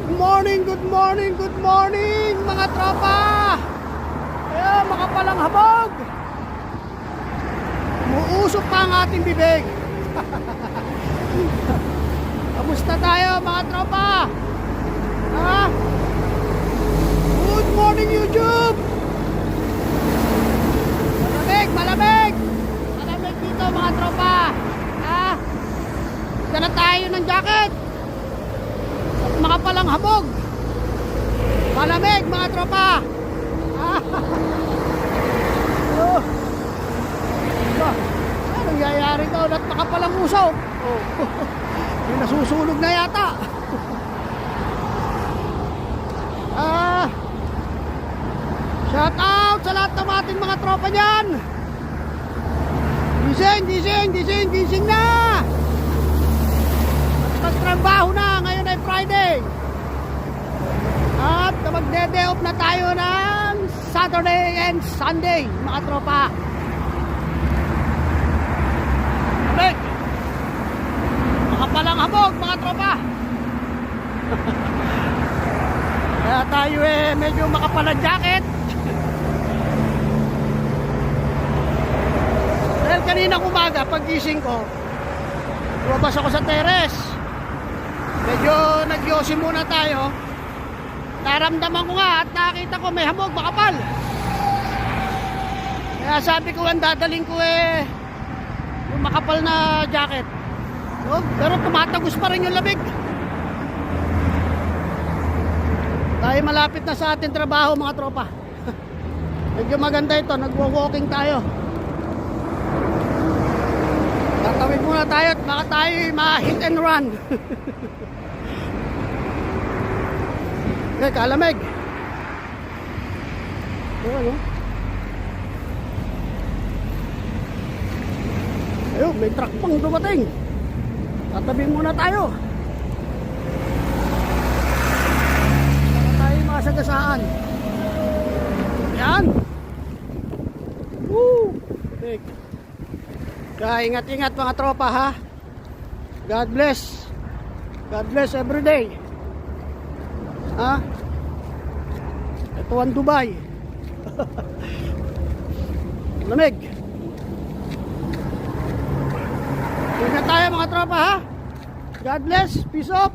Good morning, good morning, good morning mga tropa. Ayan, makapalang habog. Umuusok pa ang ating bibig. Kamusta tayo mga tropa? Ha? Good morning YouTube. Malamig, malamig. Malamig dito mga tropa. Ha? Dala tayo ng jacket. Makapalang habog. Malamig mga tropa. Oh. Ano nangyayari daw at makapalang usaw? Oh. May nasusunog na yata. Shout out sa lahat ng ating mga tropa dyan. Gising na. Magtrabaho na, ngayon ay Friday. At magde-day off na tayo ng Saturday and Sunday mga tropa. Balik. Makapalang habog mga tropa. Kaya tayo medyo makapalang jacket. Dahil kanina umaga paggising ko, lumabas ako sa terrace. Medyo nagyosi muna tayo. Naramdaman ko nga at nakita ko may hamog makapal. Kaya sabi ko ang dadaling ko yung makapal na jacket. Oh, pero tumatagos pa rin yung lamig. Tayo malapit na sa ating trabaho mga tropa. Medyo maganda ito, nagwo-walking tayo. Tatawid muna tayo at baka tayo ma-hit and run. Okay, kalamig. Ayun, ayun, may truck pang dumating. Tatabi muna tayo. Baka tayo masagasaan. Yan. Woo! Okay. Kaya ingat-ingat mga tropa ha. God bless. God bless every day. Ha? Ito ang Dubai. Lamig. Ingat tayo mga tropa ha. God bless. Peace out.